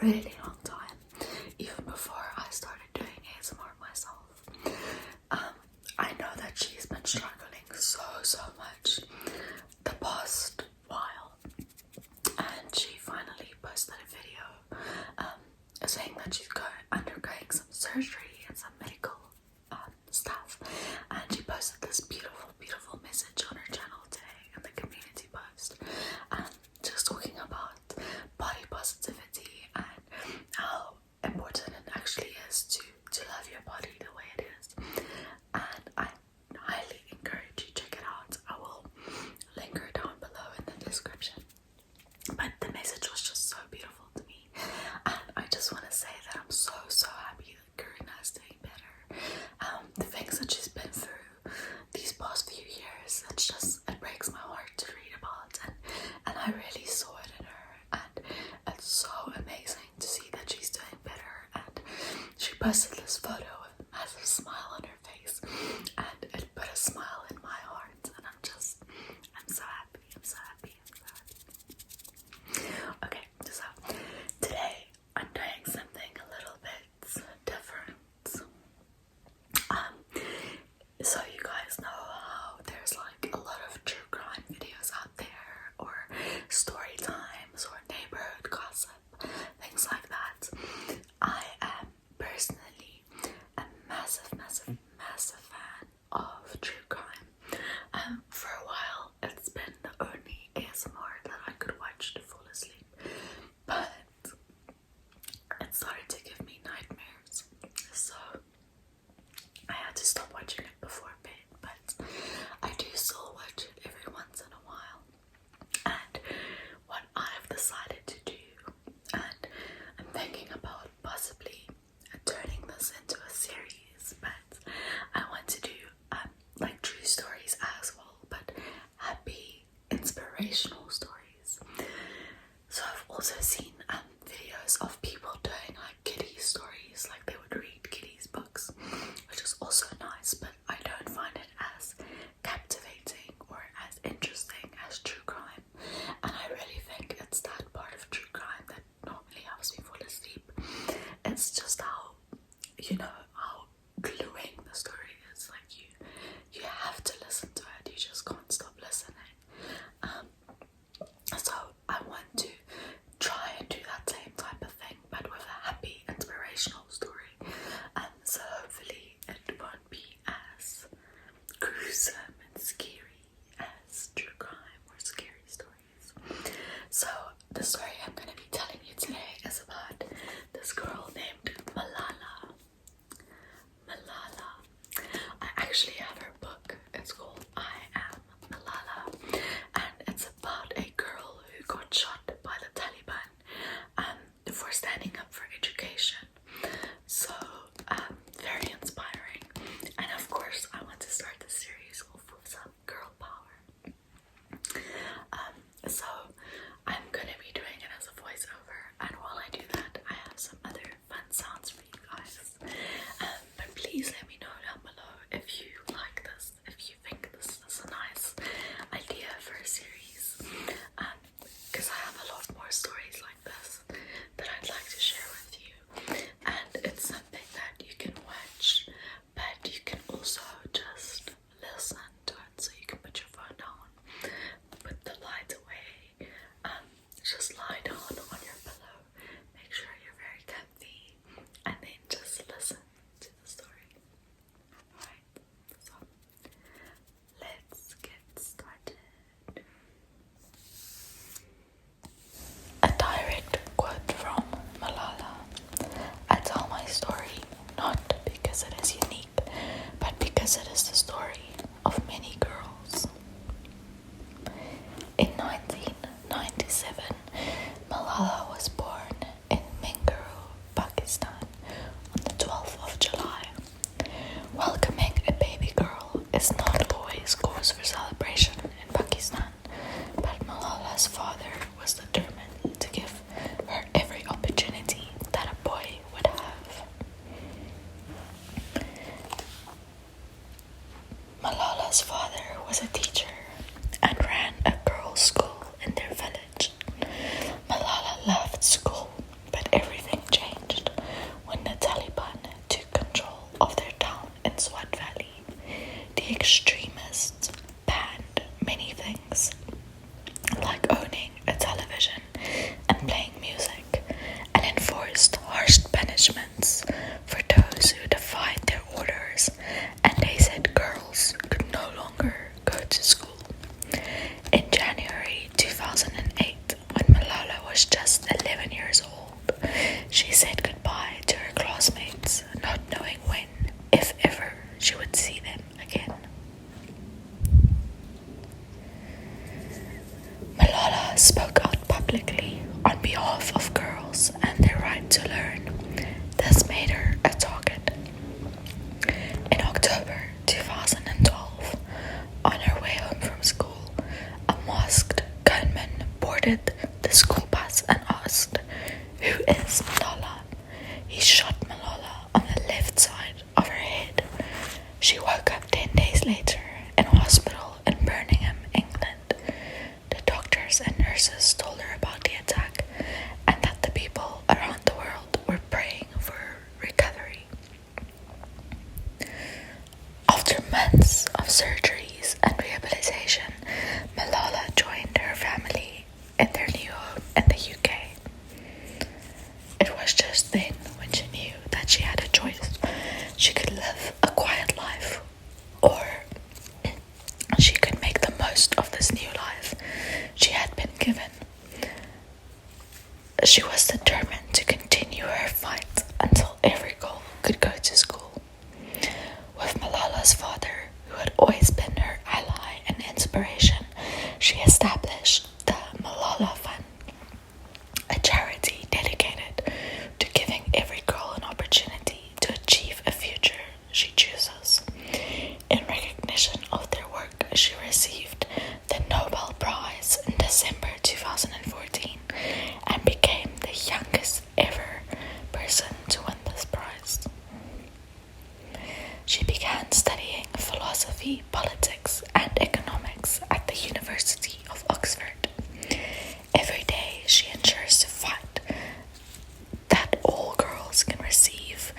really long time, even before I started doing ASMR myself. I know that she's been struggling so much the past while, and she finally posted a video saying that she's undergoing some surgery and some medical stuff, and she posted this beautiful message on her channel today in the community post, just talking about body positivity and how important it actually is to love your body the way it is. And I highly encourage you to check it out. I will link her down below in the description. But the message was just so beautiful to me, and I just want to say that I'm so happy that Karina is doing better. The things that she's been through these past few years, it breaks my heart to read about, and I really saw it in her, and it's so amazing to see that she's doing better. And she posted this photo with a massive smile on her face, and it put a smile in my heart, and I'm so happy. Okay, so today I'm doing something a little bit different. So you guys know how there's like a lot of true crime videos out there, or story times, or neighborhood gossip, things like that. I am personally a massive fan of true crime. For a while, it's been the only ASMR that I could watch to fall asleep, but it started to give me nightmares, so I had to stop watching it before bed. But I do still watch it every once in a while, and what I've decided to do, and I'm thinking about possibly turning this into a series, but I want to do like true stories as well, but happy inspirational stories. So I've also seen videos of people doing like kiddie stories, like they would read kiddies books, which is also nice, but I don't find it as captivating or as interesting as true crime. And I really think it's that part of true crime that normally helps me fall asleep. It's just how how gluing the story is. Like you have to listen to it, you just can't stop listening. So I want to try and do that same type of thing, but with a happy inspirational story. So hopefully it won't be as gruesome and scary as true crime or scary stories. So the story I'm going to be telling you today is about this girl named Malala. I actually have her book. It's called I Am Malala, and it's about a girl who got shot by the Taliban for standing up for education. So very inspiring, and of course I want to start the series off with some girl power. So I'm gonna be doing it as a voiceover, and while I do that I have some other fun sounds for you guys. But please let me know down below if you like this, if you think this is a nice idea for a series, because I have a lot more stories like this that I'd like to share with you, and it's something that you can watch, but you can also just listen to it. So you can put your phone down, put the light away, just lie down on your pillow, make sure you're very comfy, and then just listen to the story. Alright, so let's get started. A direct quote from Malala. I tell my story not because it is unique, but because it is the story of many girls. In 1997, Malala was born in Mingaru, Pakistan on the 12th of July. Welcoming a baby girl is not always cause for celebration in Pakistan, but Malala's father was determined to give her every opportunity that a boy would have. Malala's father was a teacher and ran a girls' school in their village. Malala loved school, but every Malala spoke out publicly on behalf of girls and their right to learn. This made her a target. In October 2012, on her way home from school, a masked gunman boarded the school bus and asked, "Who is Malala?" He shot Malala on the left side of her head. She woke up 10 days later in a hospital in Birmingham, England. The doctors and nurses told her about the attack and that the people around the world were praying for her recovery. After months of surgeries and rehabilitation, Malala joined her family in their new home in the UK. It was just then when she knew that she had a choice. She could live a quiet life, or she could make the most of this new life she had been given. She was determined to continue her fight until every girl could go to school. With Malala's father, who had always been her ally and inspiration, she established the Malala Fund, a charity dedicated to giving every girl an opportunity to achieve a future she chooses. In recognition of their work, she received the Nobel Prize in December 2014 and became the youngest ever person to win this prize. She began studying philosophy, politics, and economics at the University of Oxford. Every day she ensures to fight that all girls can receive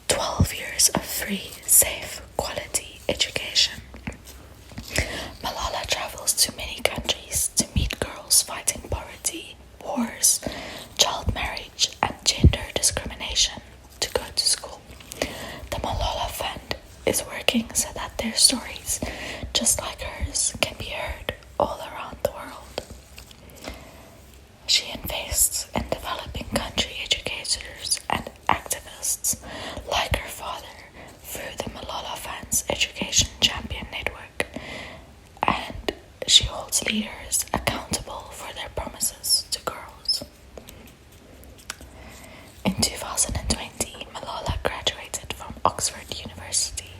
12 years of free, safe, quality education. Malala travels to many countries to meet girls fighting poverty, wars, child marriage, and gender discrimination to go to school. The Malala Fund is working so that their stories, just like hers, can be heard all around the world. She invests in developing country educators and activists like her father through the Malala Fund's Education Champion Network, and she holds leaders accountable for their promises to girls. In 2020, Malala graduated from Oxford University.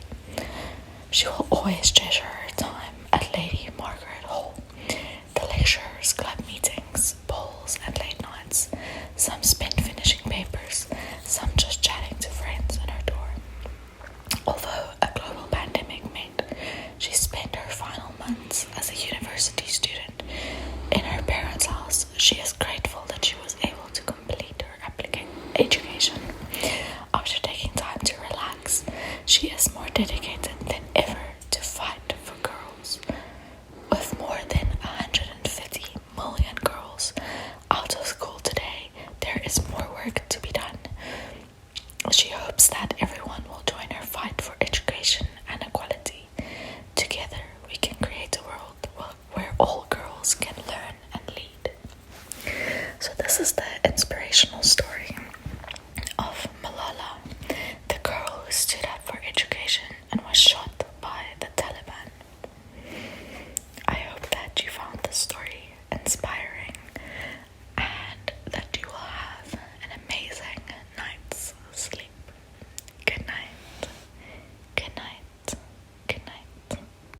She will always treasure her time at Lady Margaret Hall, the lecturers' club meetings, balls, and late nights. Some spent finishing papers, some just chatting to friends in her dorm. Although a global pandemic meant she spent her final months as a university student in her parents' house, she is grateful that she was able to complete her education. After taking time to relax, she is more dedicated than ever to fight for girls. With more than 150 million girls out of school today, there is more work to be done. She hopes that everyone will join her fight for education and equality. Together, we can create a world where all girls can learn and lead. So this is the inspirational story